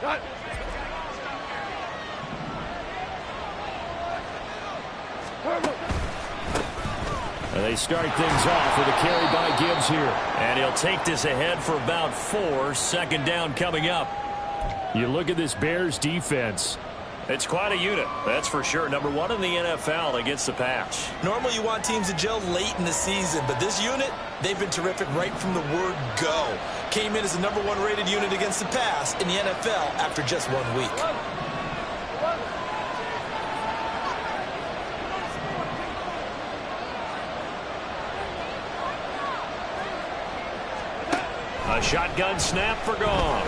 And they start things off with a carry by Gibbs here. And he'll take this ahead for about 4. Second down coming up. You look at this Bears defense. It's quite a unit, that's for sure. Number 1 in the NFL against the pass. Normally you want teams to gel late in the season, but this unit, they've been terrific right from the word go. Came in as the number 1 rated unit against the pass in the NFL after just 1 week. A shotgun snap for Goff.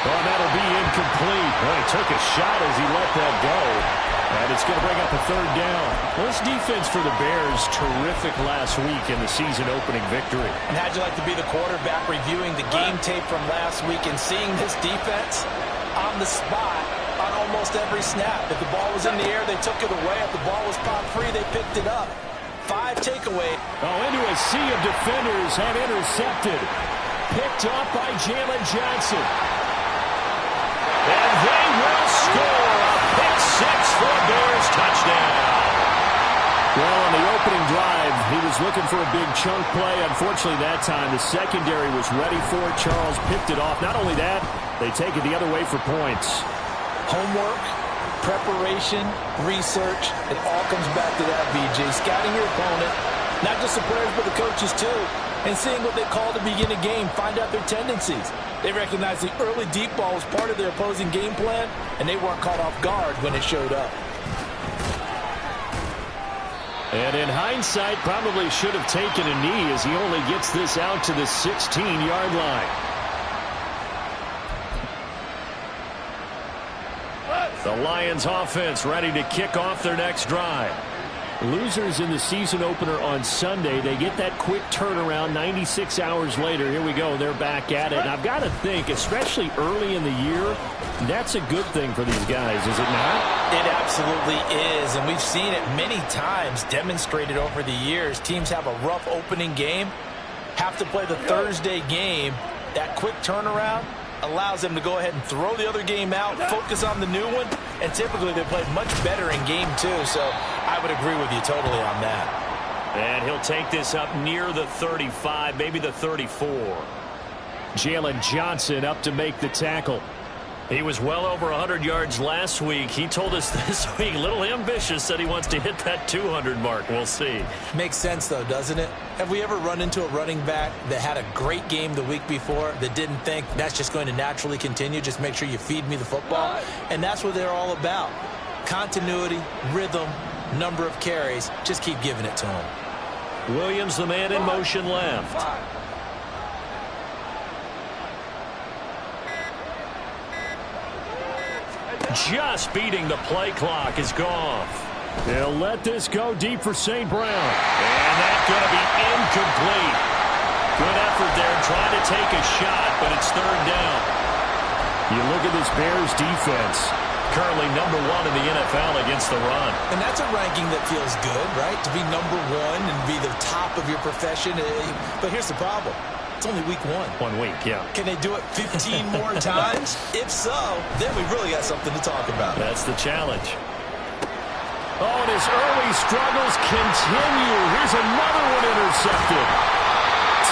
Oh, that'll be incomplete. Well, he took a shot as he let that go. And it's going to bring up a 3rd down. Well, this defense for the Bears, terrific last week in the season-opening victory. And how'd you like to be the quarterback reviewing the game tape from last week and seeing this defense on the spot on almost every snap? If the ball was in the air, they took it away. If the ball was popped free, they picked it up. 5 takeaway. Oh, into a sea of defenders have intercepted. Picked up by Jalen Johnson. And they will score a pick 6 for a Bears touchdown. Well, on the opening drive, he was looking for a big chunk play. Unfortunately, that time, the secondary was ready for it. Charles picked it off. Not only that, they take it the other way for points. Homework, preparation, research, it all comes back to that, BJ. Scouting your opponent, not just the players, but the coaches, too. And seeing what they call to begin a game, find out their tendencies. They recognized the early deep ball was part of their opposing game plan, and they weren't caught off guard when it showed up. And in hindsight, probably should have taken a knee as he only gets this out to the 16-yard line. The Lions offense ready to kick off their next drive. Losers in the season opener on Sunday. They get that quick turnaround 96 hours later. Here we go. They're back at it. And I've got to think, especially early in the year, that's a good thing for these guys, is it not? It absolutely is. And we've seen it many times demonstrated over the years. Teams have a rough opening game, have to play the Thursday game. That quick turnaround allows them to go ahead and throw the other game out, focus on the new one, and typically they play much better in game 2. So I would agree with you totally on that. And he'll take this up near the 35, maybe the 34. Jalen Johnson up to make the tackle. He was well over 100 yards last week. He told us this week, a little ambitious, said he wants to hit that 200 mark. We'll see. Makes sense, though, doesn't it? Have we ever run into a running back that had a great game the week before that didn't think that's just going to naturally continue? Just make sure you feed me the football. And that's what they're all about. Continuity, rhythm, number of carries. Just keep giving it to him. Williams, the man in motion left. Just beating the play clock is Goff. They'll let this go deep for St. Brown. And that's going to be incomplete. Good effort there trying to take a shot, but it's 3rd down. You look at this Bears defense. Currently number 1 in the NFL against the run. And that's a ranking that feels good, right? To be number 1 and be the top of your profession. But here's the problem. It's only week 1. 1 week, yeah. Can they do it 15 more times? If so, then we really got something to talk about. That's the challenge. Oh, and his early struggles continue. Here's another one intercepted.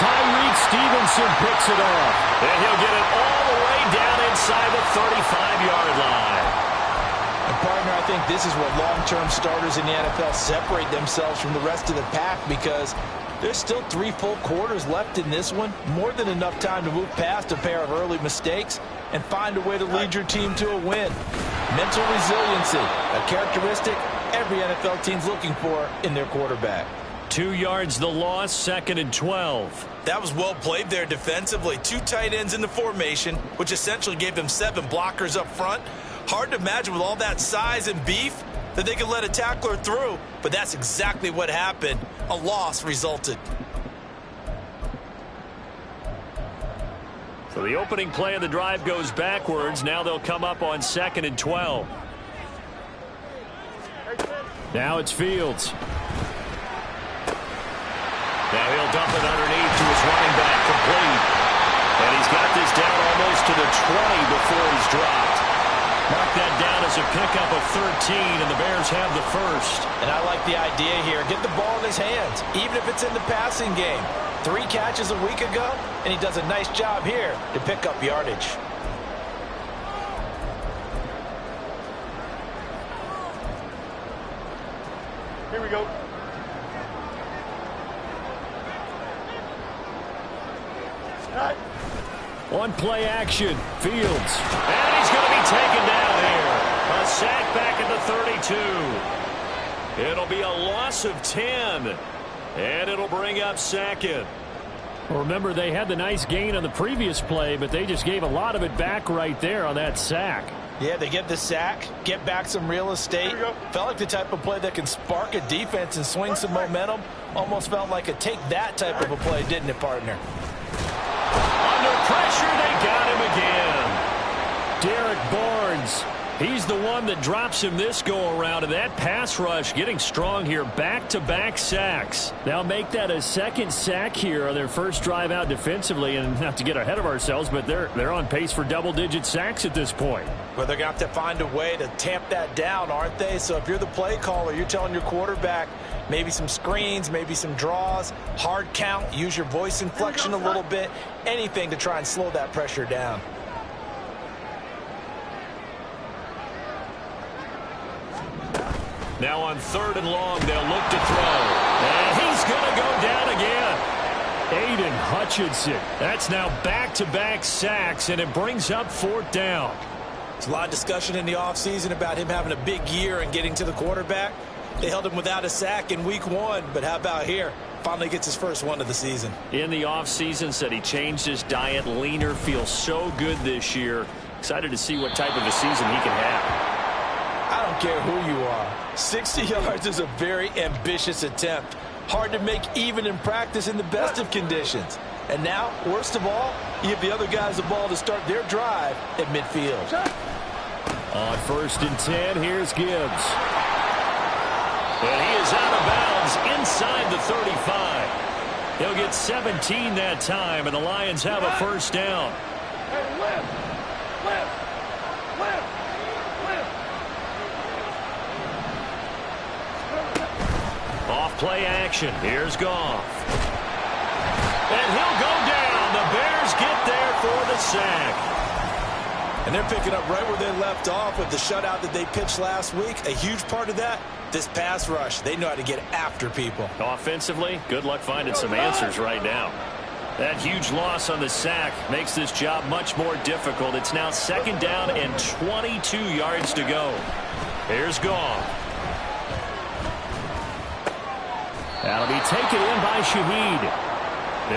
Tyreek Stevenson picks it off. And he'll get it all the way down inside the 35-yard line. And partner, I think this is where long-term starters in the NFL separate themselves from the rest of the pack, because there's still 3 full quarters left in this one. More than enough time to move past a pair of early mistakes and find a way to lead your team to a win. Mental resiliency, a characteristic every NFL team's looking for in their quarterback. 2 yards the loss, 2nd and 12. That was well played there defensively. 2 tight ends in the formation, which essentially gave them 7 blockers up front. Hard to imagine with all that size and beef that they could let a tackler through, but that's exactly what happened. A loss resulted. So the opening play of the drive goes backwards. Now they'll come up on 2nd and 12. Now it's Fields. Now he'll dump it underneath to his running back, complete. And he's got this down almost pickup of 13, and the Bears have the first. And I like the idea here. Get the ball in his hands, even if it's in the passing game. 3 catches a week ago, and he does a nice job here to pick up yardage. Here we go. Right. One play action. Fields. And he's going to be taken down here. A sack back at the 32. It'll be a loss of 10. And it'll bring up second. Well, remember, they had the nice gain on the previous play, but they just gave a lot of it back right there on that sack. Yeah, they get the sack, get back some real estate. Felt like the type of play that can spark a defense and swing some momentum. Almost felt like a take that type of a play, didn't it, partner? Under pressure, they got him again. Derek Barnes. He's the one that drops him this go-around, and that pass rush getting strong here. Back-to-back sacks. They'll make that a second sack here on their first drive out defensively, and not to get ahead of ourselves, but they're on pace for double-digit sacks at this point. Well, they're going to have to find a way to tamp that down, aren't they? So if you're the play caller, you're telling your quarterback maybe some screens, maybe some draws, hard count, use your voice inflection a little bit, anything to try and slow that pressure down. Now on 3rd and long, they'll look to throw. And he's going to go down again. Aiden Hutchinson. That's now back-to-back sacks, and it brings up 4th down. There's a lot of discussion in the offseason about him having a big year and getting to the quarterback. They held him without a sack in week 1, but how about here? Finally gets his first one of the season. In the offseason, said he changed his diet, leaner, feels so good this year. Excited to see what type of a season he can have. I don't care who you are. 60 yards is a very ambitious attempt. Hard to make even in practice in the best of conditions. And now, worst of all, you give the other guys the ball to start their drive at midfield. On 1st and 10, here's Gibbs. And he is out of bounds inside the 35. He'll get 17 that time, and the Lions have a first down. Hey, left. Off play action. Here's Goff. And he'll go down. The Bears get there for the sack. And they're picking up right where they left off with the shutout that they pitched last week. A huge part of that, this pass rush. They know how to get after people. Offensively, good luck finding some answers right now. That huge loss on the sack makes this job much more difficult. It's now 2nd down and 22 yards to go. Here's Goff. That'll be taken in by Shaheed.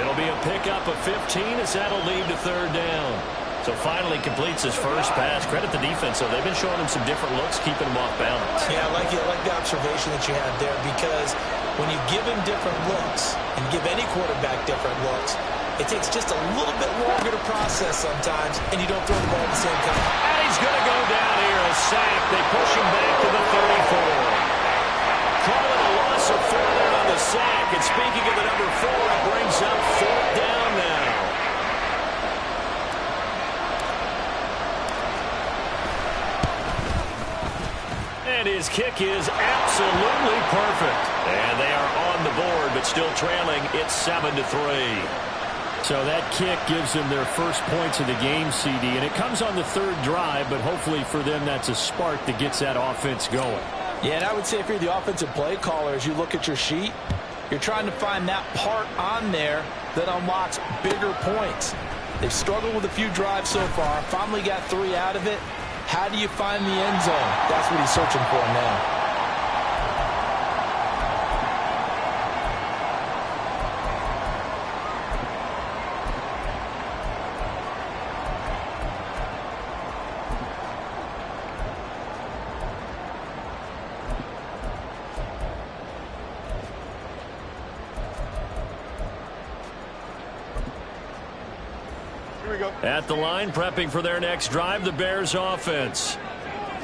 It'll be a pickup of 15 as that'll lead to 3rd down. So finally completes his first pass. Credit the defense, though. They've been showing him some different looks, keeping him off balance. Yeah, I like the observation that you had there, because when you give him different looks and give any quarterback different looks, it takes just a little bit longer to process sometimes, and you don't throw the ball at the same time. And he's going to go down here, a sack. They push him back to the 34. Calling a loss of 4 there on the sack. And speaking of the number 4, it brings up 4th down now. And his kick is absolutely perfect. And they are on the board, but still trailing. It's 7-3. So that kick gives them their first points of the game, CD. And it comes on the 3rd drive, but hopefully for them that's a spark that gets that offense going. Yeah, and I would say if you're the offensive play caller, as you look at your sheet, you're trying to find that part on there that unlocks bigger points. They've struggled with a few drives so far, finally got 3 out of it. How do you find the end zone? That's what he's searching for now. Here we go. At the line, prepping for their next drive, the Bears offense.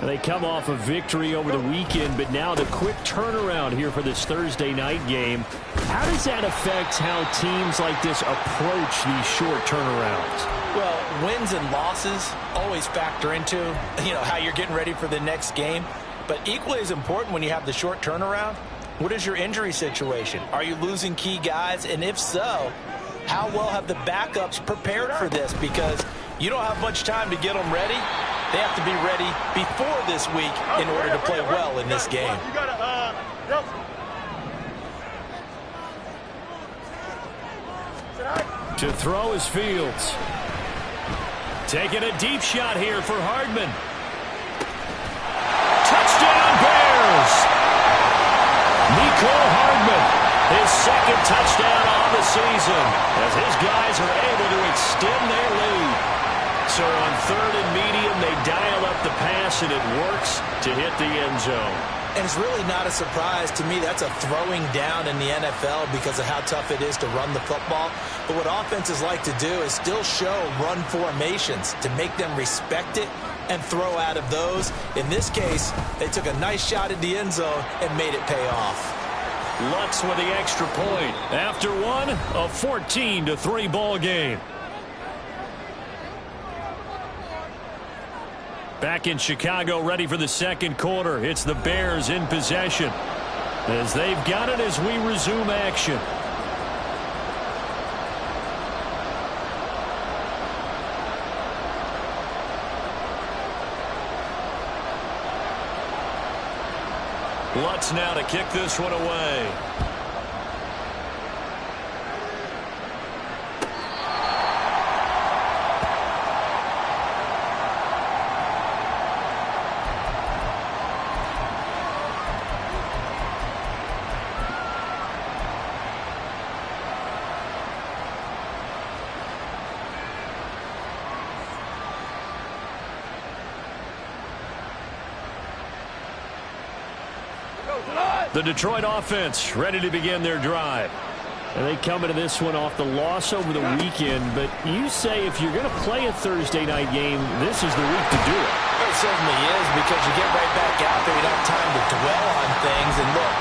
They come off a victory over the weekend, but now the quick turnaround here for this Thursday night game. How does that affect how teams like this approach these short turnarounds? Well, wins and losses always factor into, how you're getting ready for the next game. But equally as important when you have the short turnaround, what is your injury situation? Are you losing key guys? And if so, how well have the backups prepared for this? Because you don't have much time to get them ready. They have to be ready before this week in order to play well in this game. To throw is Fields. Taking a deep shot here for Hardman. Touchdown Bears! Mecole Hardman, his second touchdown on the season, as his guys are able to extend their lead. So on third and medium, they dial up the pass, and it works to hit the end zone. And it's really not a surprise to me. That's a throwing down in the NFL because of how tough it is to run the football. But what offenses like to do is still show run formations to make them respect it and throw out of those. In this case, they took a nice shot at the end zone and made it pay off. Lutz with the extra point. After one, a 14-3 ball game. Back in Chicago, ready for the second quarter. It's the Bears in possession, as they've got it as we resume action. Lutz now to kick this one away. The Detroit offense ready to begin their drive. And they come into this one off the loss over the weekend. But you say if you're going to play a Thursday night game, this is the week to do it. It certainly is, because you get right back out there. You don't have time to dwell on things. And look,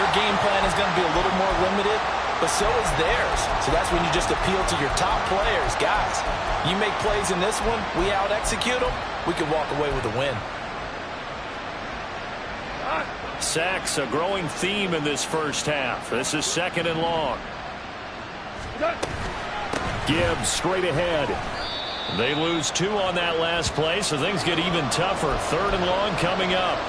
your game plan is going to be a little more limited, but so is theirs. So that's when you just appeal to your top players. Guys, you make plays in this one, we out-execute them, we can walk away with a win. Sacks, a growing theme in this first half. This is second and long. Gibbs straight ahead. They lose 2 on that last play, so things get even tougher. Third and long coming up.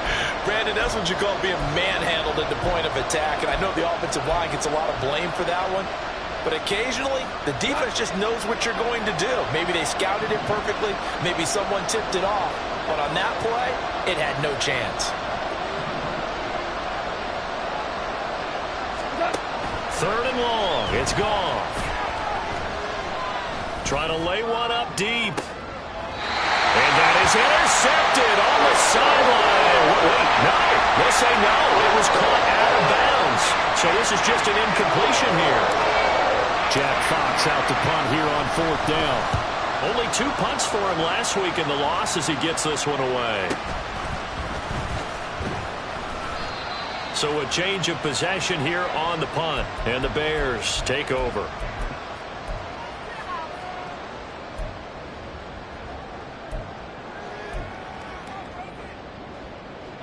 Brandon, that's what you call being manhandled at the point of attack, and I know the offensive line gets a lot of blame for that one, but occasionally the defense just knows what you're going to do. Maybe they scouted it perfectly, maybe someone tipped it off, but on that play, it had no chance. Third and long. It's gone. Trying to lay one up deep. And that is intercepted on the sideline. Wait, no. They say no. It was caught out of bounds. So this is just an incompletion here. Jack Fox out to punt here on fourth down. Only 2 punts for him last week in the loss as he gets this one away. So a change of possession here on the punt. And the Bears take over.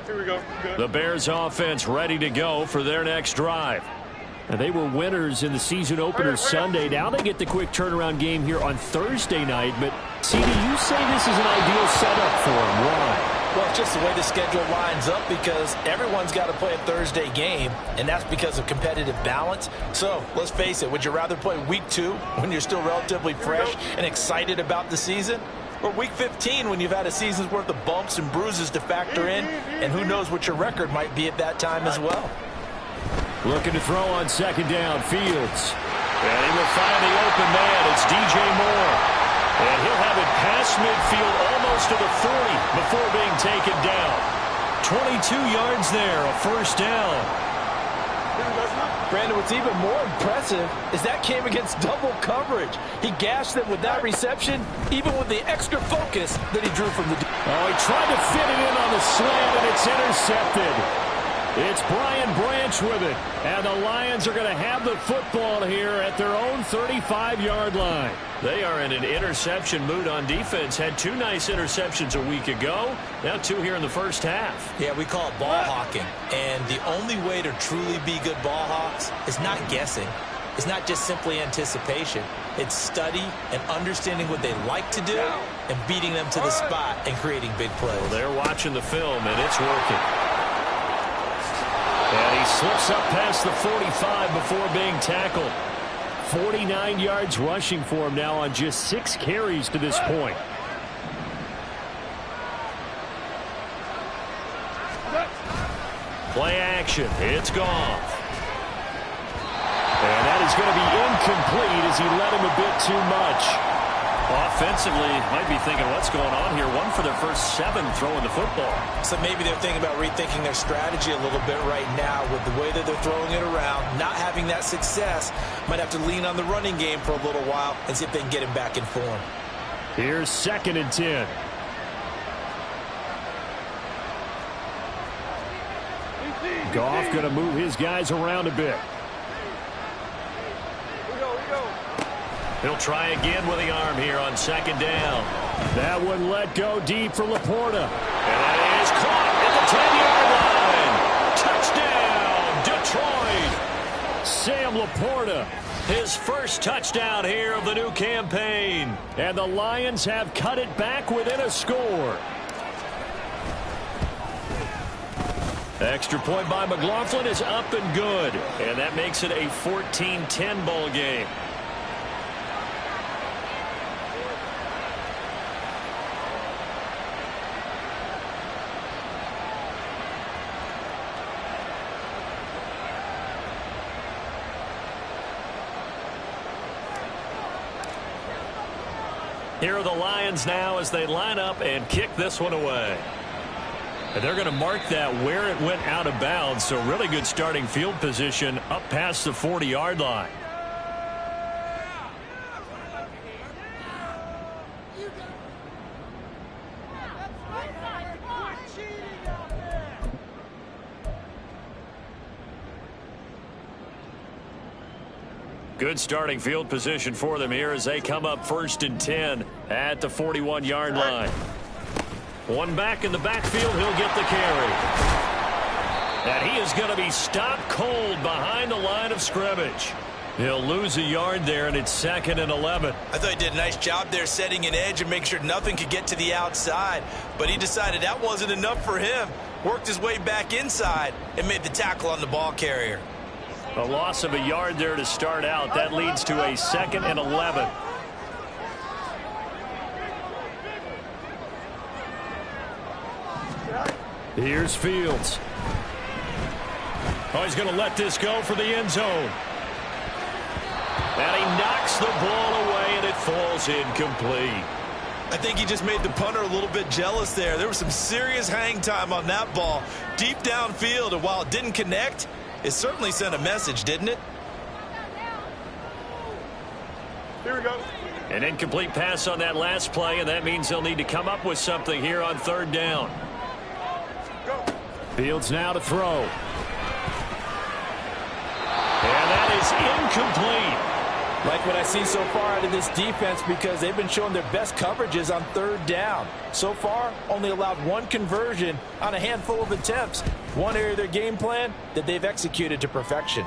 Here we go. Good. The Bears offense ready to go for their next drive. And they were winners in the season opener Sunday. Now they get the quick turnaround game here on Thursday night. But, CD, you say this is an ideal setup for them. Why? Well, it's just the way the schedule lines up, because everyone's got to play a Thursday game, and that's because of competitive balance. So, let's face it, would you rather play week 2 when you're still relatively fresh and excited about the season? Or week 15 when you've had a season's worth of bumps and bruises to factor in, and who knows what your record might be at that time as well. Looking to throw on second down, Fields. And he will find the open man. It's DJ Moore. And he'll have it past midfield almost to the 40 before being taken down. 22 yards there, a first down. Brandon, what's even more impressive is that came against double coverage. He gashed them with that reception, even with the extra focus that he drew from the... Oh, he tried to fit it in on the slant, and it's intercepted. It's Brian Branch with it. And the Lions are going to have the football here at their own 35-yard line. They are in an interception mood on defense. Had 2 nice interceptions a week ago. Now 2 here in the first half. Yeah, we call it ball hawking. And the only way to truly be good ball hawks is not guessing. It's not just simply anticipation. It's study and understanding what they like to do and beating them to the spot and creating big plays. Well, they're watching the film, and it's working. And he slips up past the 45 before being tackled. 49 yards rushing for him now on just 6 carries to this point. Play action. It's Goff. And that is going to be incomplete as he led him a bit too much. Offensively, might be thinking, what's going on here? 1 for their first 7 throwing the football. So maybe they're thinking about rethinking their strategy a little bit right now with the way that they're throwing it around, not having that success. Might have to lean on the running game for a little while and see if they can get him back in form. Here's 2nd and 10. Goff going to move his guys around a bit. He'll try again with the arm here on 2nd down. That one let go deep for Laporta. And that is caught at the 10-yard line. Touchdown, Detroit. Sam Laporta, his first touchdown here of the new campaign. And the Lions have cut it back within a score. Extra point by McLaughlin is up and good. And that makes it a 14-10 ball game. Here are the Lions now as they line up and kick this one away. And they're going to mark that where it went out of bounds, so really good starting field position up past the 40-yard line. Good starting field position for them here as they come up 1st and 10 at the 41-yard line. One back in the backfield, he'll get the carry. And he is going to be stopped cold behind the line of scrimmage. He'll lose a yard there, and it's 2nd and 11. I thought he did a nice job there setting an edge and making sure nothing could get to the outside. But he decided that wasn't enough for him. Worked his way back inside and made the tackle on the ball carrier. A loss of a yard there to start out. That leads to a 2nd and 11. Here's Fields. Oh, he's going to let this go for the end zone. And he knocks the ball away, and it falls incomplete. I think he just made the punter a little bit jealous there. There was some serious hang time on that ball deep downfield, and while it didn't connect, it certainly sent a message, didn't it? Here we go. An incomplete pass on that last play, and that means they'll need to come up with something here on 3rd down. Go. Fields now to throw. And that is incomplete. Like what I see so far out of this defense, because they've been showing their best coverages on 3rd down. So far, only allowed 1 conversion on a handful of attempts. One area of their game plan that they've executed to perfection.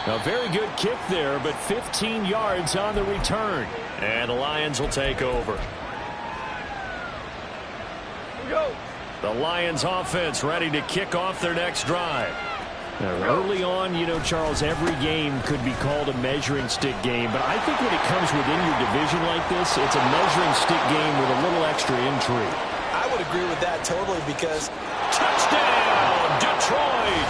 A very good kick there, but 15 yards on the return. And the Lions will take over. Here we go. The Lions offense ready to kick off their next drive. Now, early on, you know, Charles, every game could be called a measuring stick game, but I think when it comes within your division like this, it's a measuring stick game with a little extra intrigue. I would agree with that totally, because touchdown, Detroit!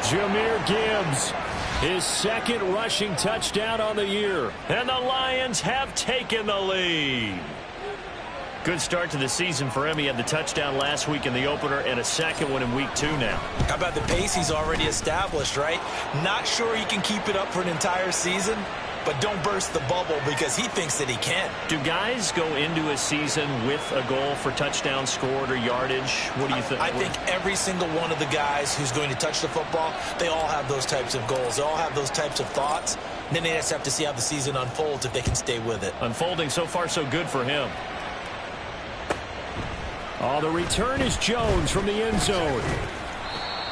Jahmyr Gibbs, his 2nd rushing touchdown on the year, and the Lions have taken the lead. Good start to the season for him. He had the touchdown last week in the opener and a second one in week 2 now. How about the pace he's already established, right? Not sure he can keep it up for an entire season, but don't burst the bubble because he thinks that he can. Do guys go into a season with a goal for touchdown scored or yardage? What do you think? I think every single one of the guys who's going to touch the football, they all have those types of goals. They all have those types of thoughts. And then they just have to see how the season unfolds if they can stay with it. Unfolding so far so good for him. Oh, the return is Jones from the end zone.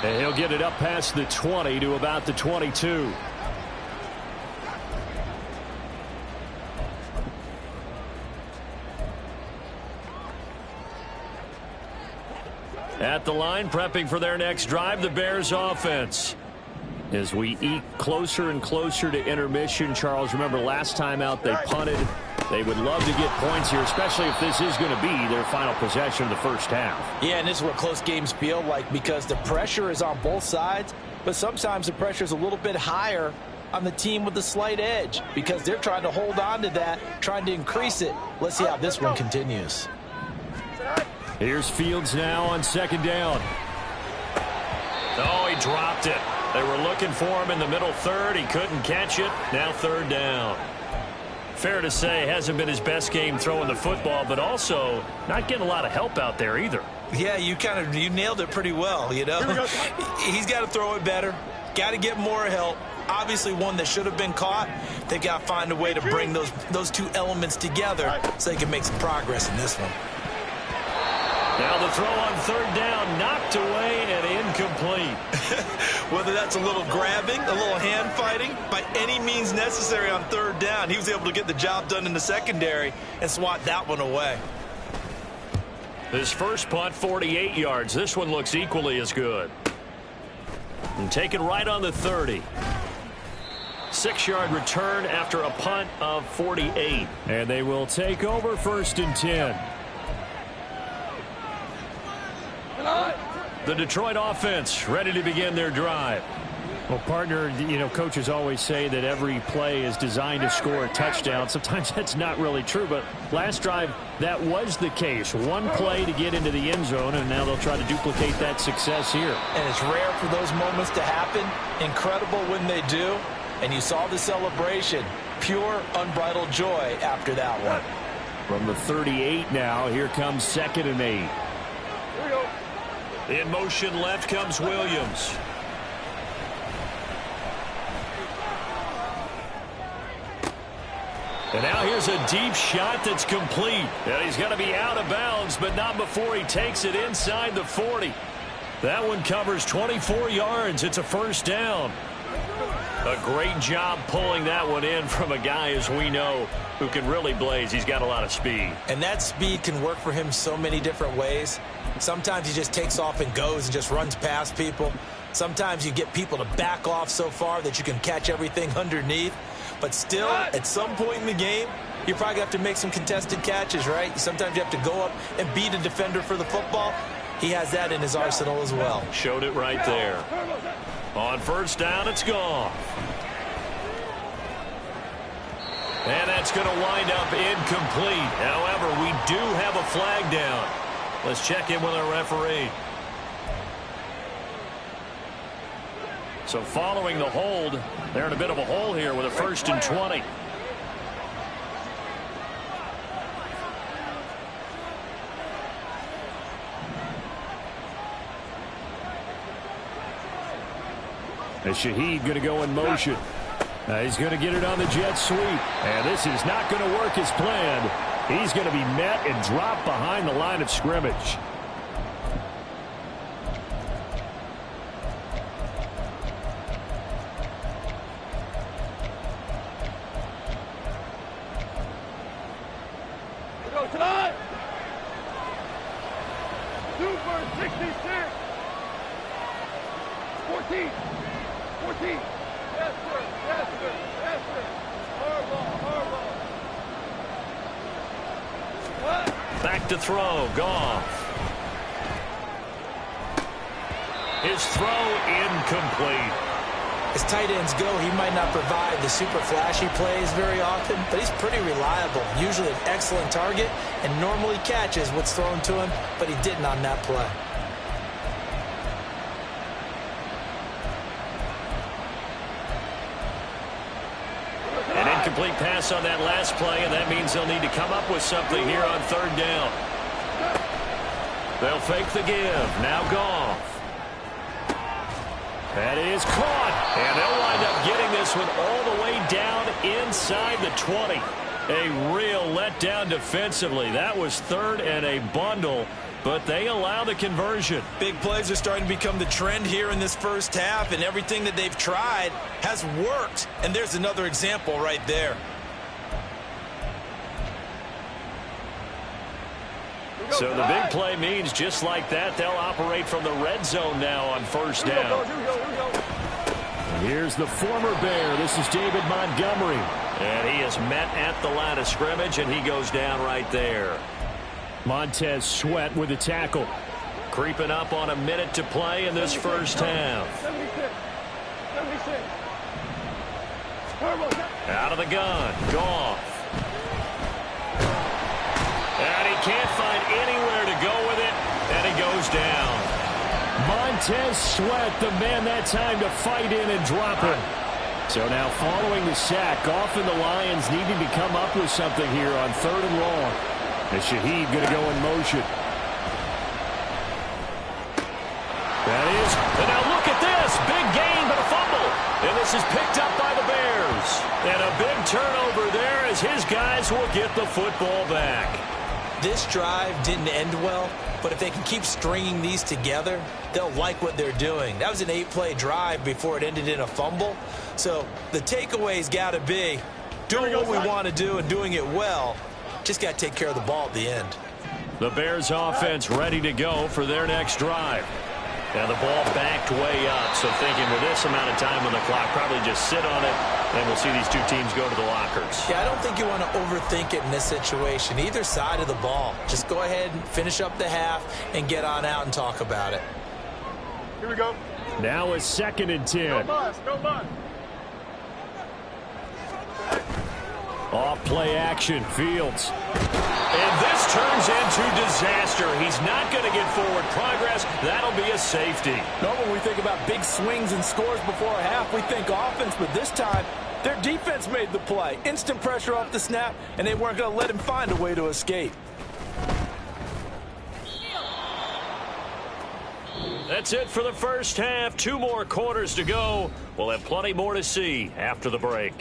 And he'll get it up past the 20 to about the 22. At the line, prepping for their next drive, the Bears offense. As we eke closer and closer to intermission, Charles, remember last time out they punted. They would love to get points here, especially if this is going to be their final possession of the first half. Yeah, and this is what close games feel like because the pressure is on both sides, but sometimes the pressure is a little bit higher on the team with the slight edge because they're trying to hold on to that, trying to increase it. Let's see how this one continues. Here's Fields now on second down. Oh, he dropped it. They were looking for him in the middle third. He couldn't catch it. Now third down. Fair to say, hasn't been his best game throwing the football, but also not getting a lot of help out there either. Yeah, you nailed it pretty well, you know. He's got to throw it better. Got to get more help. Obviously one that should have been caught. They got to find a way to bring those two elements together so they can make some progress in this one. Now the throw on third down, knocked away and incomplete. Whether that's a little grabbing, a little hand fighting, by any means necessary on third down, he was able to get the job done in the secondary and swat that one away. His first punt, 48 yards. This one looks equally as good. And taken right on the 30. 6-yard return after a punt of 48. And they will take over first and 10. The Detroit offense ready to begin their drive. Well, partner, you know, coaches always say that every play is designed to score a touchdown. Sometimes that's not really true, but last drive, that was the case. One play to get into the end zone, and now they'll try to duplicate that success here. And it's rare for those moments to happen. Incredible when they do. And you saw the celebration. Pure, unbridled joy after that one. From the 38 now, here comes second and 8. In motion left comes Williams. And now here's a deep shot that's complete. And he's going to be out of bounds, but not before he takes it inside the 40. That one covers 24 yards. It's a first down. A great job pulling that one in from a guy, as we know, who can really blaze. He's got a lot of speed. And that speed can work for him so many different ways. Sometimes he just takes off and goes and just runs past people. Sometimes you get people to back off so far that you can catch everything underneath. But still, at some point in the game, you probably have to make some contested catches, right? Sometimes you have to go up and beat a defender for the football. He has that in his arsenal as well. Showed it right there. On first down, it's gone. And that's going to wind up incomplete. However, we do have a flag down. Let's check in with our referee. So following the hold, they're in a bit of a hole here with a first and 20. And Shaheed going to go in motion. He's going to get it on the jet sweep. And this is not going to work as planned. He's going to be met and dropped behind the line of scrimmage. Tonight, 2 for 66. 14. 14. Yes, sir. Yes, sir. Yes, sir. Hard ball. What? Back to throw. Goff. His throw incomplete. As tight ends go, he might not provide the super flashy plays very often, but he's pretty reliable, usually an excellent target, and normally catches what's thrown to him, but he didn't on that play. An incomplete pass on that last play, and that means they'll need to come up with something here on third down. They'll fake the give. Now Goff. That is caught. And they'll wind up getting this one all the way down inside the 20. A real letdown defensively. That was third and a bundle, but they allow the conversion. Big plays are starting to become the trend here in this first half, and everything that they've tried has worked. And there's another example right there. So the big play means just like that, they'll operate from the red zone now on first down. Here's the former Bear. This is David Montgomery. And he is met at the line of scrimmage, and he goes down right there. Montez Sweat with a tackle. Creeping up on a minute to play in this first half. 76. Out of the gun. Goff. And he can't find anywhere to go with it, and he goes down. Montez Sweat, the man that time to fight in and drop him. So now following the sack, Goff and the Lions needing to come up with something here on third and long. And Shaheed going to go in motion. That is, and now look at this. Big gain, but a fumble. And this is picked up by the Bears. And a big turnover there as his guys will get the football back. This drive didn't end well, but if they can keep stringing these together, they'll like what they're doing. That was an 8-play drive before it ended in a fumble. So the takeaway's got to be doing what we want to do and doing it well. Just got to take care of the ball at the end. The Bears offense ready to go for their next drive. And the ball backed way up. So thinking with this amount of time on the clock, probably just sit on it, and we'll see these two teams go to the lockers. Yeah, I don't think you want to overthink it in this situation. Either side of the ball. Just go ahead and finish up the half and get on out and talk about it. Here we go. Now a 2nd and 10. No bus, no bus. Off play action, Fields. And this turns into disaster. He's not going to get forward progress. That'll be a safety. Normally when we think about big swings and scores before a half, we think offense, but this time their defense made the play. Instant pressure off the snap, and they weren't going to let him find a way to escape. That's it for the first half. 2 more quarters to go. We'll have plenty more to see after the break.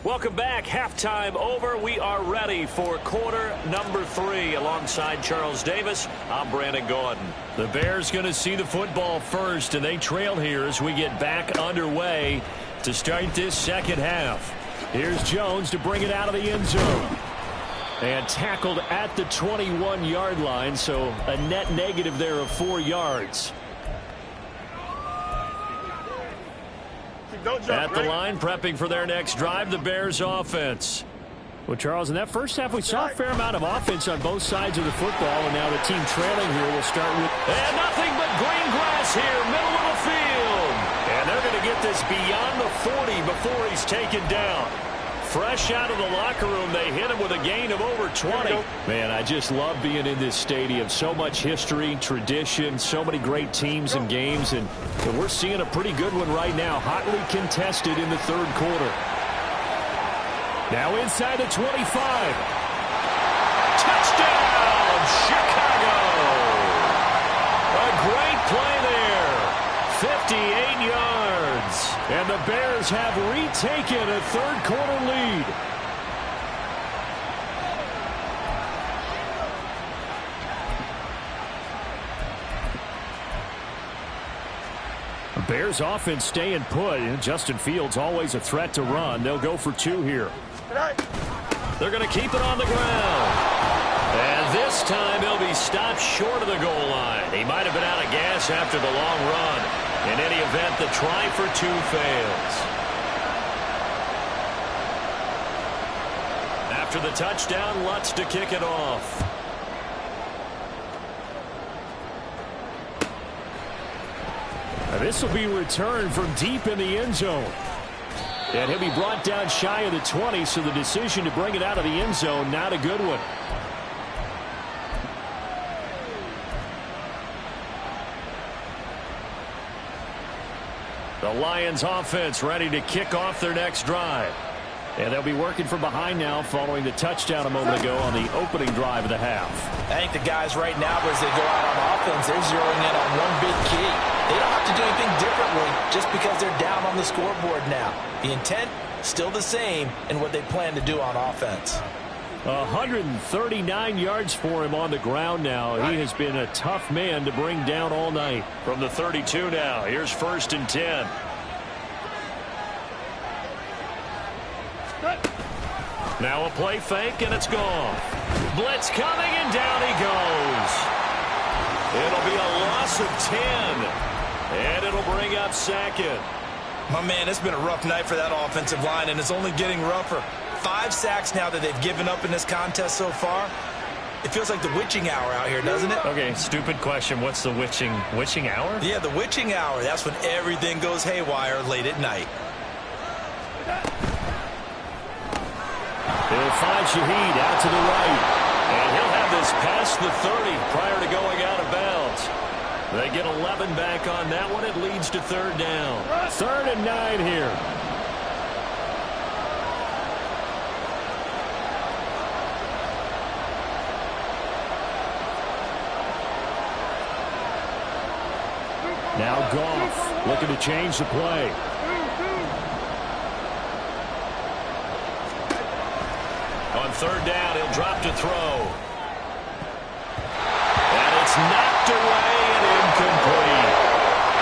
Welcome back. Halftime over. We are ready for quarter number 3. Alongside Charles Davis, I'm Brandon Gaudin. The Bears going to see the football first, and they trail here as we get back underway to start this second half. Here's Jones to bring it out of the end zone. And tackled at the 21-yard line, so a net negative there of 4 yards. At the line, prepping for their next drive, the Bears offense. Well, Charles, in that first half, we saw a fair amount of offense on both sides of the football, and now the team trailing here will start with... And nothing but green grass here, middle of the field. And they're going to get this beyond the 40 before he's taken down. Fresh out of the locker room, they hit him with a gain of over 20. Man, I just love being in this stadium. So much history, tradition, so many great teams and games, and we're seeing a pretty good one right now, hotly contested in the third quarter. Now inside the 25. Touchdown, Chicago! A great play there. 58 yards. And the Bears have retaken a third quarter lead. The Bears offense staying put. Justin Fields always a threat to run. They'll go for 2 here. They're going to keep it on the ground. And this This time he'll be stopped short of the goal line. He might have been out of gas after the long run. In any event, the try for two fails. After the touchdown, Lutz to kick it off. This will be returned from deep in the end zone. And he'll be brought down shy of the 20, so the decision to bring it out of the end zone, not a good one. The Lions offense ready to kick off their next drive. And they'll be working from behind now following the touchdown a moment ago on the opening drive of the half. I think the guys right now, as they go out on offense, they're zeroing in on one big key. They don't have to do anything differently just because they're down on the scoreboard now. The intent, still the same in what they plan to do on offense. 139 yards for him on the ground now. He has been a tough man to bring down all night. From the 32 now, here's 1st and 10. Now a play fake, and it's gone. Blitz coming, and down he goes. It'll be a loss of 10, and it'll bring up 2nd. My man, it's been a rough night for that offensive line, and it's only getting rougher. 5 sacks now that they've given up in this contest so far. It feels like the witching hour out here, doesn't it? Okay, stupid question. What's the witching hour? Yeah, the witching hour. That's when everything goes haywire late at night. He'll find Shaheed out to the right. And he'll have this past the 30 prior to going out of bounds. They get 11 back on that one. It leads to 3rd down. 3rd and 9 here. Now Goff looking to change the play. On 3rd down, he'll drop to throw. And it's knocked away and incomplete.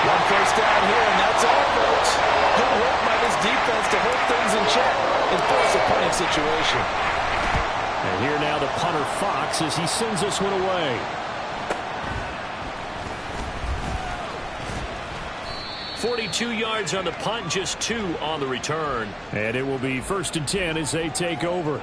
One first down here, and that's all, folks. Good work by this defense to hold things in check and force a punting situation. And here now the punter Fox as he sends this one away. .42 yards on the punt, just 2 on the return. And it will be 1st and 10 as they take over.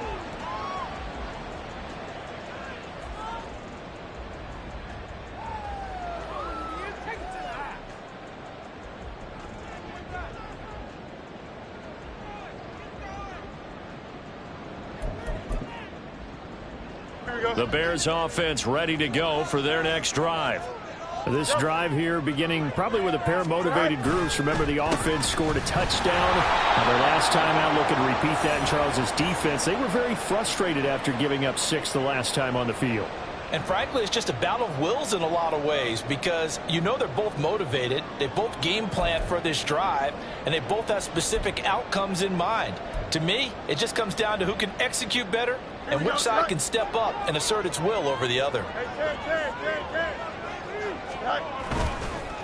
The Bears offense ready to go for their next drive. This drive here beginning probably with a pair of motivated groups. Remember, the offense scored a touchdown. Their last time out, looking to repeat that in Charles' defense. They were very frustrated after giving up 6 the last time on the field. And frankly, it's just a battle of wills in a lot of ways because you know they're both motivated. They both game plan for this drive, and they both have specific outcomes in mind. To me, it just comes down to who can execute better and which side can step up and assert its will over the other.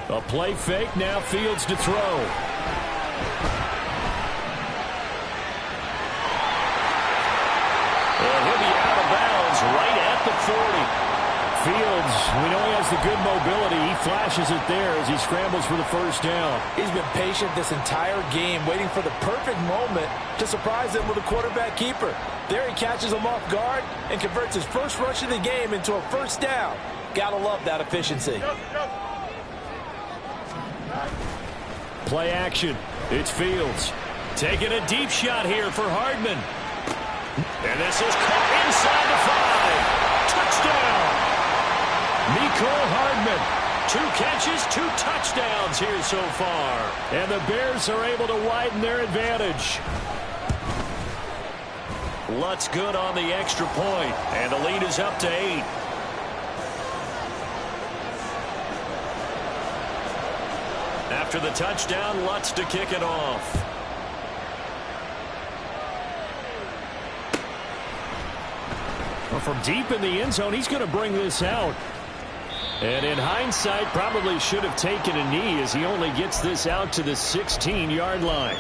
A play fake, now Fields to throw. And he'll be out of bounds right at the 40. Fields, we know he has the good mobility. He flashes it there as he scrambles for the 1st down. He's been patient this entire game, waiting for the perfect moment to surprise them with a quarterback keeper. There he catches him off guard and converts his first rush of the game into a 1st down. Gotta love that efficiency. Play action. It's Fields. Taking a deep shot here for Hardman. And this is caught inside the 5. Touchdown. Mecole Hardman. 2 catches, 2 touchdowns here so far. And the Bears are able to widen their advantage. Lutz good on the extra point, and the lead is up to 8. After the touchdown, Lutz to kick it off. Well, from deep in the end zone, he's going to bring this out. And in hindsight, probably should have taken a knee as he only gets this out to the 16-yard line.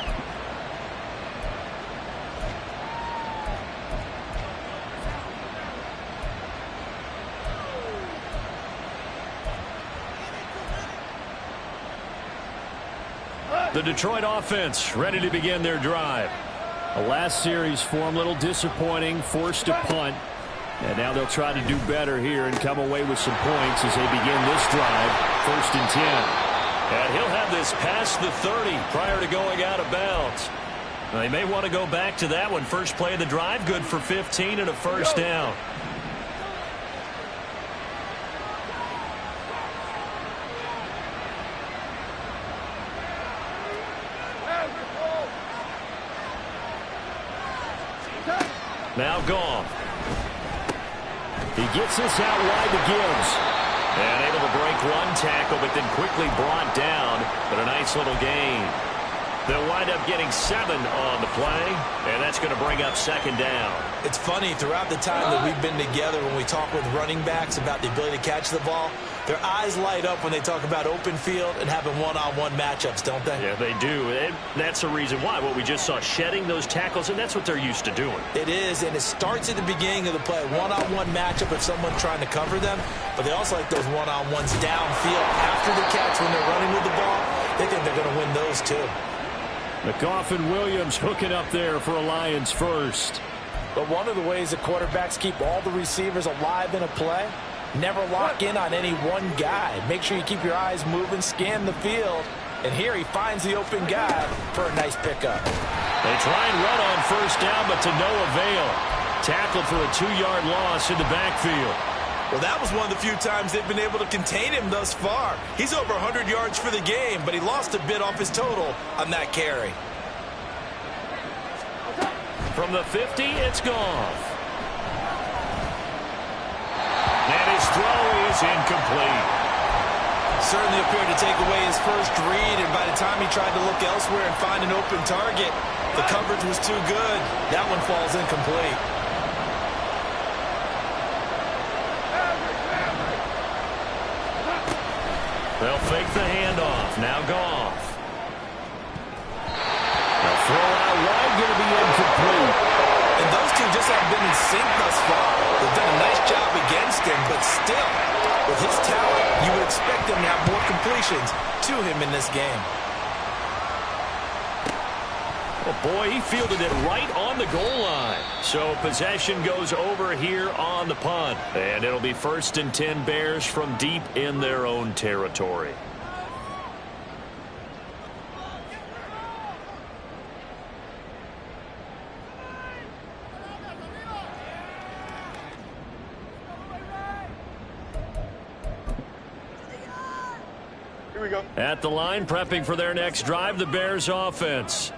The Detroit offense ready to begin their drive. The last series for them, a little disappointing, forced to punt. And now they'll try to do better here and come away with some points as they begin this drive. 1st and 10. And he'll have this past the 30 prior to going out of bounds. Now, they may want to go back to that one. First play of the drive, good for 15 and a first down. Now Goff. He gets this out wide to Gibbs. And able to break one tackle, but then quickly brought down. But a nice little gain. They'll wind up getting 7 on the play, and that's going to bring up 2nd down. It's funny, throughout the time that we've been together, when we talk with running backs about the ability to catch the ball, their eyes light up when they talk about open field and having one-on-one matchups, don't they? Yeah, they do. And that's the reason why. What we just saw, shedding those tackles, and that's what they're used to doing. It is, and it starts at the beginning of the play. One-on-one matchup if someone's trying to cover them, but they also like those one-on-ones downfield after the catch when they're running with the ball. They think they're going to win those too. McGoff and Williams hooking up there for a Lions first. But one of the ways that quarterbacks keep all the receivers alive in a play, never lock in on any one guy. Make sure you keep your eyes moving, scan the field. And here he finds the open guy for a nice pickup. They try and run on first down, but to no avail. Tackled for a 2-yard loss in the backfield. Well, that was one of the few times they've been able to contain him thus far. He's over 100 yards for the game, but he lost a bit off his total on that carry. From the 50, it's Goff. And his throw is incomplete. Certainly appeared to take away his first read, and by the time he tried to look elsewhere and find an open target, the coverage was too good. That one falls incomplete. They'll fake the handoff. Now Goff. They'll throw out wide, going to be incomplete. And those two just haven't been in sync thus far. They've done a nice job against him, but still, with his talent, you would expect them to have more completions to him in this game. Oh boy, he fielded it right on the goal line. So possession goes over here on the punt. And it'll be 1st and 10 Bears from deep in their own territory. Here we go. At the line, prepping for their next drive, the Bears offense.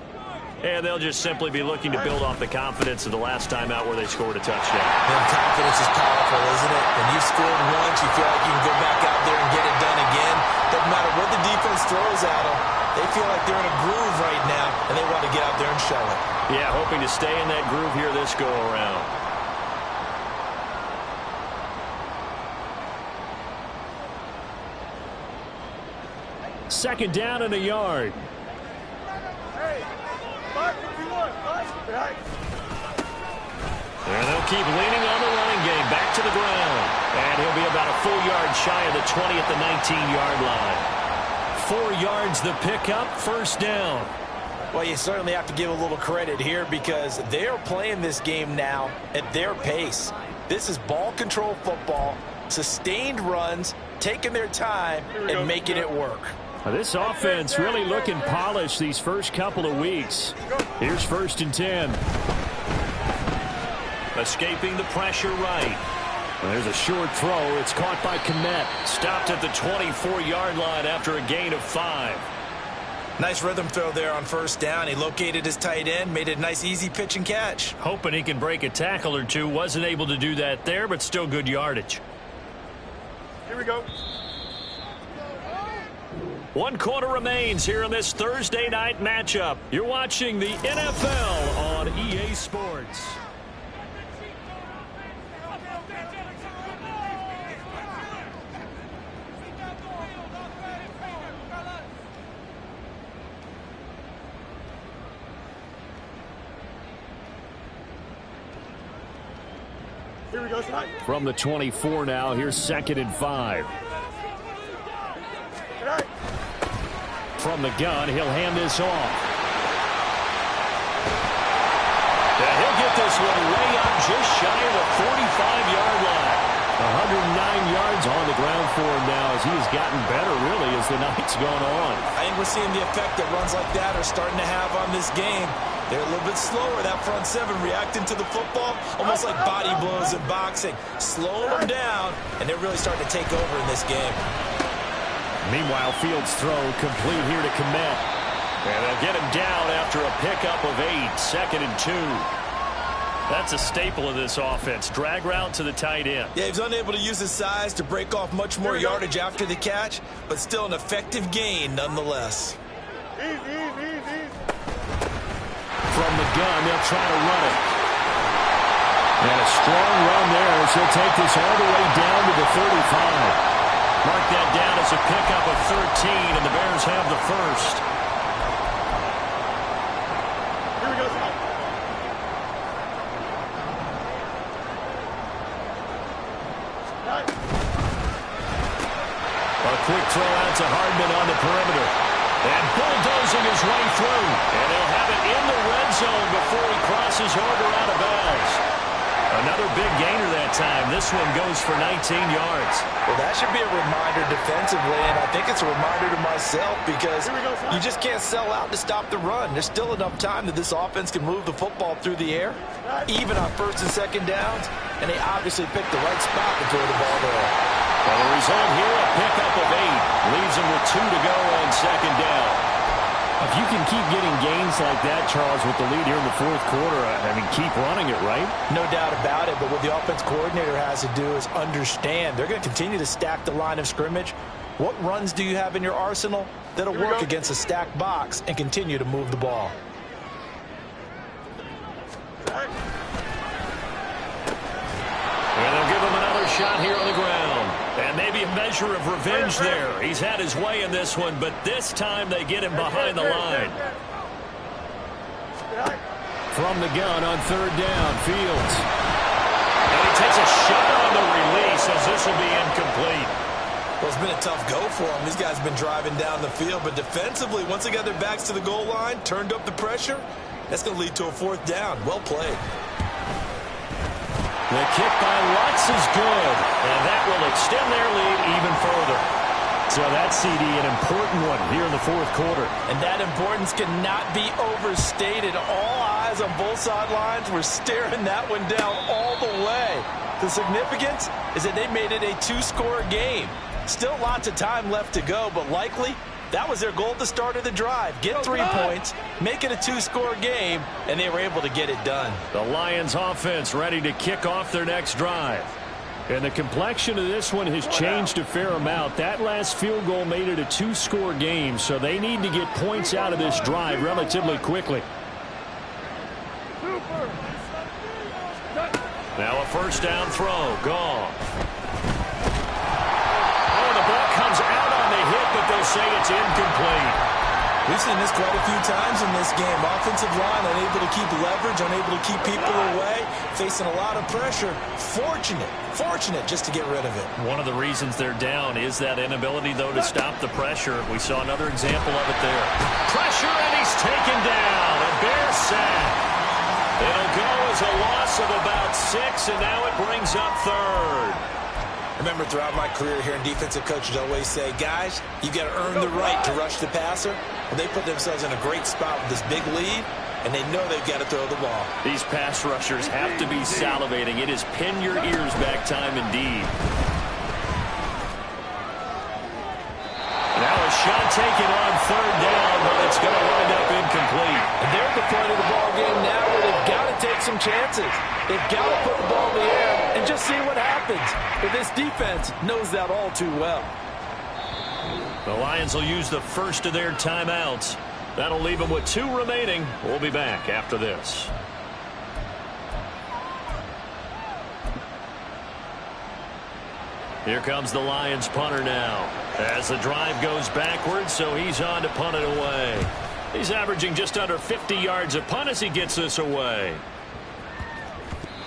And they'll just simply be looking to build off the confidence of the last time out where they scored a touchdown. And confidence is powerful, isn't it? When you've scored once, you feel like you can go back out there and get it done again. Doesn't matter what the defense throws at them. They feel like they're in a groove right now, and they want to get out there and show it. Yeah, hoping to stay in that groove here this go-around. Second down and a yard. Hey, 551, 5. Right. And they'll keep leaning on the running game. Back to the ground. And he'll be about a full yard shy of the 20 at the 19-yard line. 4 yards the pickup, first down. Well, you certainly have to give a little credit here because they're playing this game now at their pace. This is ball control football, sustained runs, taking their time and making it work. Now, this offense really looking polished these first couple of weeks. Here's 1st and 10. Escaping the pressure right. Well, there's a short throw. It's caught by Kmet. Stopped at the 24-yard line after a gain of 5. Nice rhythm throw there on first down. He located his tight end, made it a nice easy pitch and catch. Hoping he can break a tackle or two. Wasn't able to do that there, but still good yardage. Here we go. 1 quarter remains here in this Thursday night matchup. You're watching the NFL on EA Sports. Here we go, Snipe. From the 24 now, here's 2nd and 5. Right. From the gun, he'll hand this off. And he'll get this one way up just shy of the 45-yard line. 109 yards on the ground for him now as he has gotten better, really, as the night's gone on. I think we're seeing the effect that runs like that are starting to have on this game. They're a little bit slower, that front seven, reacting to the football, almost like body blows in boxing. Slow them down, and they're really starting to take over in this game. Meanwhile, Fields' throw complete here to Kmet. And they'll get him down after a pickup of 8, 2nd and 2. That's a staple of this offense. Drag route to the tight end. Yeah, he's unable to use his size to break off much more yardage after the catch, but still an effective gain nonetheless. Easy. From the gun, they'll try to run it. And a strong run there as he'll take this all the way down to the 35. Mark that down as a pickup of 13, and the Bears have the first. Here we go, Scott. A quick throw out to Hardman on the perimeter. And bulldozing his way through. And he'll have it in the red zone before he crosses over out of bounds. Another big gainer that time. This one goes for 19 yards. Well, that should be a reminder defensively, and I think it's a reminder to myself because you just can't sell out to stop the run. There's still enough time that this offense can move the football through the air, even on 1st and 2nd downs, and they obviously picked the right spot to throw the ball there. Well, the result here, a pickup of 8. Leaves him with 2 to go on 2nd down. If you can keep getting gains like that, Charles, with the lead here in the 4th quarter, I mean, keep running it, right? No doubt about it, but what the offense coordinator has to do is understand. They're going to continue to stack the line of scrimmage. What runs do you have in your arsenal that'll work against a stacked box and continue to move the ball? And they'll give him another shot here on the ground. And maybe a measure of revenge there. He's had his way in this one, but this time they get him behind the line. From the gun on 3rd down, Fields. And he takes a shot on the release as this will be incomplete. Well, it's been a tough go for them. These guys have been driving down the field, but defensively, once they got their backs to the goal line, turned up the pressure, that's going to lead to a 4th down. Well played. The kick by Lutz is good, and that will extend their lead even further. So that CD, an important one here in the 4th quarter. And that importance cannot be overstated. All eyes on both sidelines were staring that one down all the way. The significance is that they made it a 2-score game. Still lots of time left to go, but likely that was their goal at the start of the drive. Get 3 points, make it a 2-score game, and they were able to get it done. The Lions offense ready to kick off their next drive. And the complexion of this one has changed a fair amount. That last field goal made it a 2-score game, so they need to get points out of this drive relatively quickly. Now a 1st down throw. Gone. Oh, the ball comes out on the hit, but they'll say it's incomplete. We've seen this quite a few times in this game. Offensive line unable to keep leverage, unable to keep people away, facing a lot of pressure. Fortunate just to get rid of it. One of the reasons they're down is that inability, though, to stop the pressure. We saw another example of it there. Pressure, and he's taken down. A Bear sack. It'll go as a loss of about 6, and now it brings up 3rd. Remember, throughout my career here in defensive coaches always say, guys, you got to earn the right to rush the passer. Well, they put themselves in a great spot with this big lead, and they know they've got to throw the ball. These pass rushers have to be salivating. It is pin your ears back time indeed. Now a shot taken on 3rd down, but it's going to wind up incomplete. And they're at the point of the ball game now where they've got to take some chances. They've got to put the ball in the air and just see what happens. But this defense knows that all too well. The Lions will use the first of their timeouts. That'll leave them with 2 remaining. We'll be back after this. Here comes the Lions punter now. As the drive goes backwards, so he's on to punt it away. He's averaging just under 50 yards a punt as he gets this away.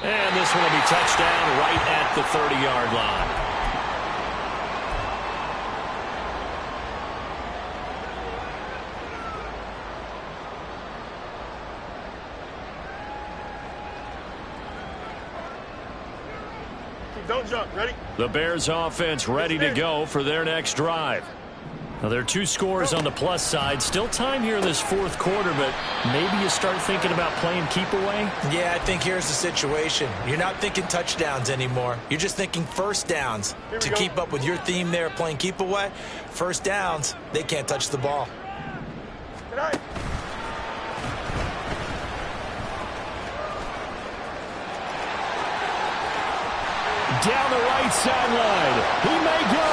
And this one will be touchdown right at the 30-yard line. Don't jump. Ready? The Bears offense ready to go for their next drive. Now, there are 2 scores on the plus side. Still time here in this fourth quarter, but maybe you start thinking about playing keep away? Yeah, I think here's the situation. You're not thinking touchdowns anymore. You're just thinking first downs. To keep up with your theme there, playing keep away, first downs, they can't touch the ball. Good night. Down the right sideline. He may go.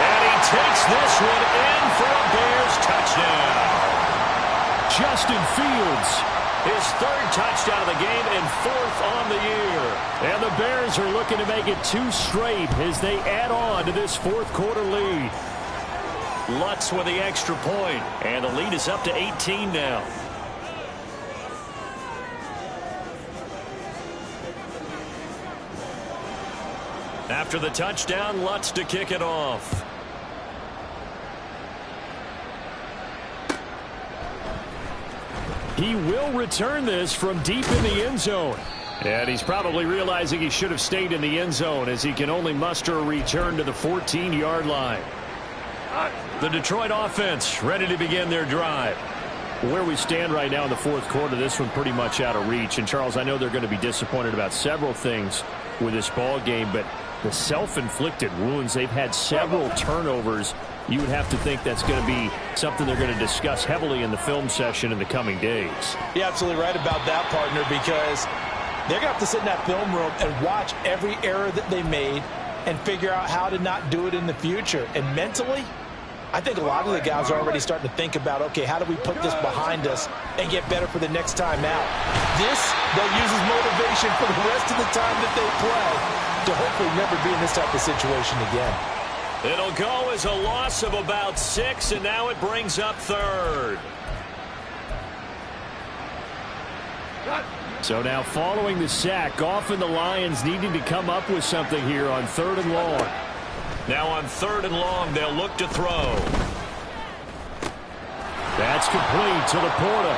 And he takes this one in for a Bears touchdown. Justin Fields. His 3rd touchdown of the game and 4th on the year. And the Bears are looking to make it 2 straight as they add on to this fourth quarter lead. Lutz with the extra point, and the lead is up to 18 now. After the touchdown, Lutz to kick it off. He will return this from deep in the end zone. And he's probably realizing he should have stayed in the end zone as he can only muster a return to the 14-yard line. The Detroit offense ready to begin their drive. Where we stand right now in the fourth quarter, this one pretty much out of reach. And, Charles, I know they're going to be disappointed about several things with this ball game, but the self-inflicted wounds, they've had several turnovers. You would have to think that's going to be something they're going to discuss heavily in the film session in the coming days. You're absolutely right about that, partner, because they're going to have to sit in that film room and watch every error that they made and figure out how to not do it in the future. And mentally, I think a lot of the guys are already starting to think about, okay, how do we put this behind us and get better for the next time out? This, they'll use as motivation for the rest of the time that they play to hopefully never be in this type of situation again. It'll go as a loss of about 6, and now it brings up 3rd. So now following the sack, often the Lions needing to come up with something here on 3rd and long. Now on 3rd and long, they'll look to throw. That's complete to Laporta.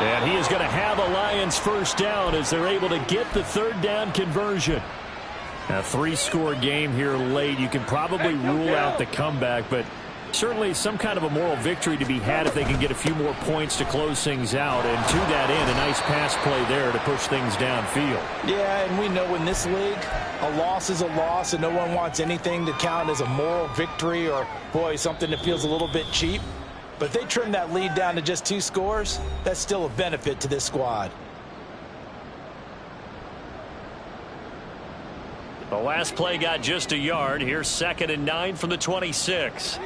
And he is going to have a Lions first down as they're able to get the 3rd down conversion. A 3-score game here late. You can probably rule out the comeback, but certainly some kind of a moral victory to be had if they can get a few more points to close things out. And to that end, a nice pass play there to push things downfield. Yeah, and we know in this league, a loss is a loss, and no one wants anything to count as a moral victory or, boy, something that feels a little bit cheap. But if they trim that lead down to just 2 scores, that's still a benefit to this squad. The last play got just a yard. Here's 2nd and 9 from the 26.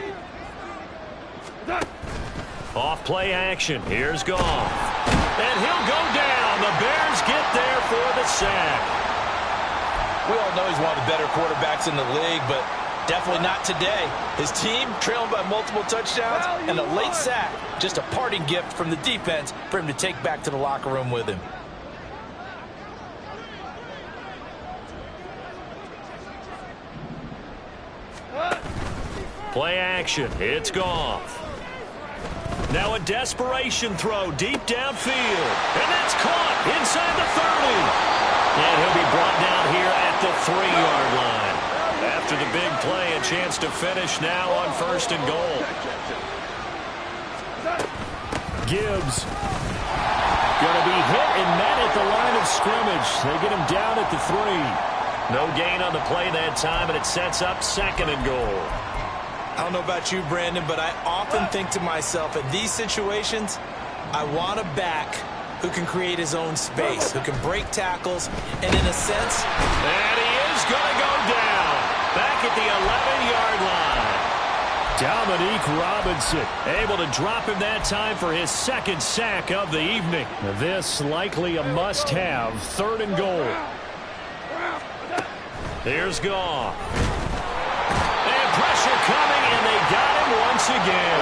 Off play action. Here's Goff. And he'll go down. The Bears get there for the sack. We all know he's one of the better quarterbacks in the league, but definitely not today. His team trailing by multiple touchdowns and a late sack. Just a parting gift from the defense for him to take back to the locker room with him. Play action. It's Goff. Now a desperation throw deep downfield. And that's caught inside the 30. And he'll be brought down here at the 3-yard line. After the big play, a chance to finish now on 1st and goal. Gibbs going to be hit and met at the line of scrimmage. They get him down at the 3. No gain on the play that time, and it sets up 2nd and goal. I don't know about you, Brandon, but I often think to myself, in these situations, I want a back who can create his own space, who can break tackles, and in a sense... And he is going to go down. Back at the 11-yard line. Dominique Robinson able to drop him that time for his 2nd sack of the evening. This likely a must-have 3rd and goal. Here's Goff. And pressure coming, and they got him once again.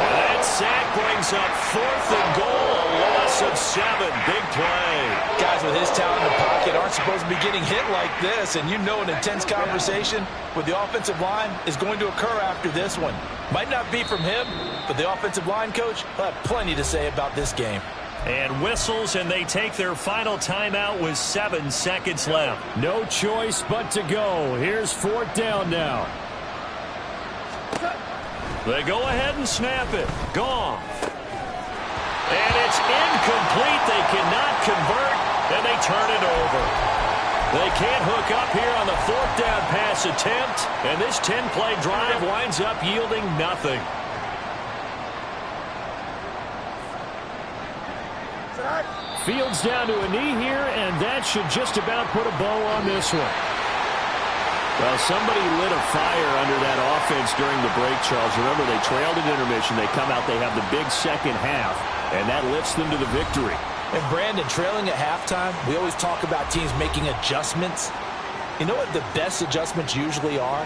And that sack brings up 4th and goal, a loss of 7. Big play. Guys with his talent in the pocket aren't supposed to be getting hit like this, and you know an intense conversation with the offensive line is going to occur after this one. Might not be from him, but the offensive line coach will have plenty to say about this game. And whistles, and they take their final timeout with 7 seconds left. No choice but to go. Here's 4th down now. They go ahead and snap it. Goff. And it's incomplete. They cannot convert, and they turn it over. They can't hook up here on the 4th down pass attempt, and this 10-play drive winds up yielding nothing. Fields down to a knee here, and that should just about put a bow on this one. Well, somebody lit a fire under that offense during the break, Charles. Remember, they trailed at intermission. They come out, they have the big second half, and that lifts them to the victory. And Brandon, trailing at halftime, we always talk about teams making adjustments. You know what the best adjustments usually are?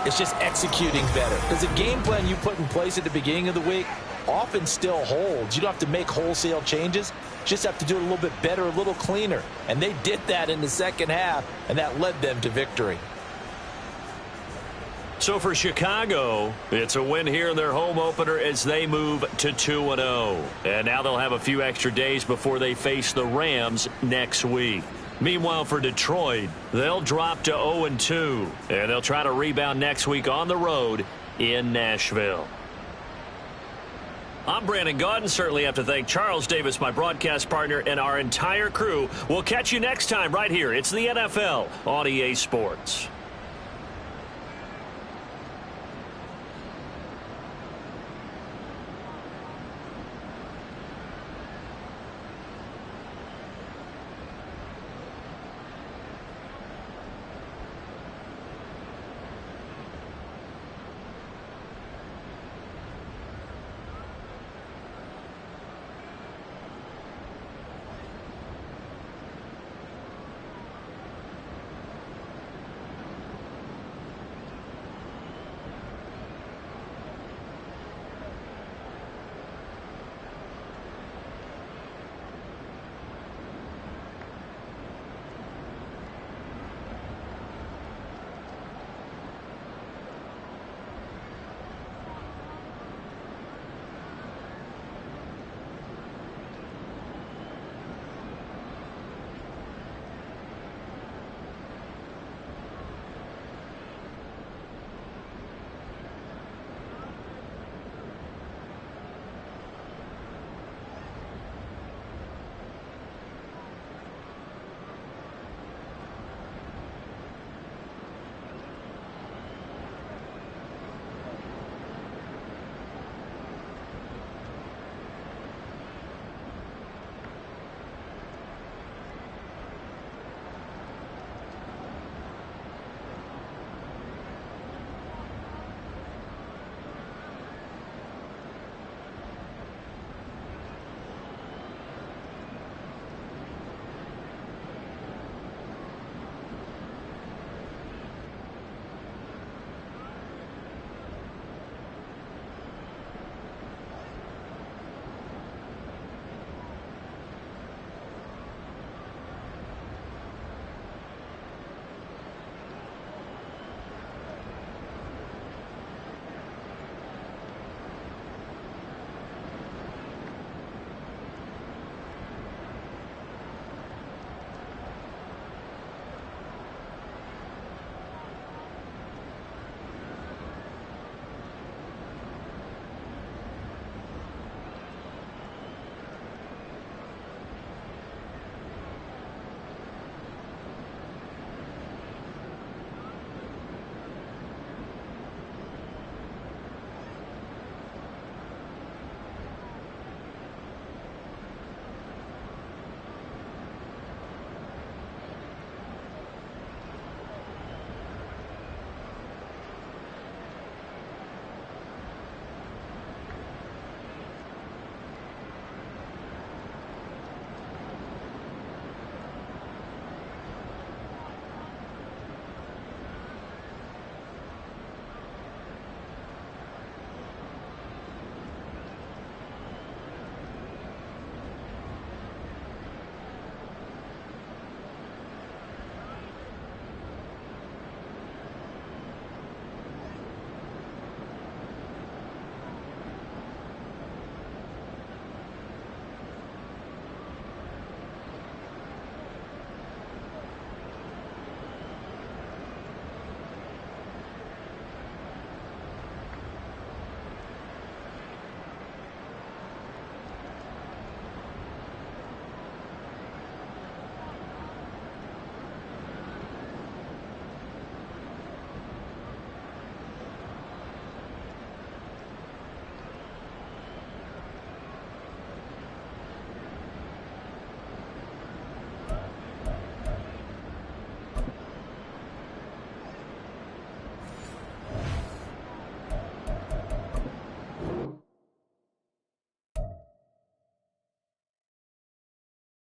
It's just executing better. Because the game plan you put in place at the beginning of the week often still holds. You don't have to make wholesale changes. Just have to do it a little bit better, a little cleaner. And they did that in the second half, and that led them to victory. So for Chicago, it's a win here in their home opener as they move to 2-0. And now they'll have a few extra days before they face the Rams next week. Meanwhile, for Detroit, they'll drop to 0-2, and they'll try to rebound next week on the road in Nashville. I'm Brandon Gaudin. Certainly have to thank Charles Davis, my broadcast partner, and our entire crew. We'll catch you next time right here. It's the NFL on EA Sports.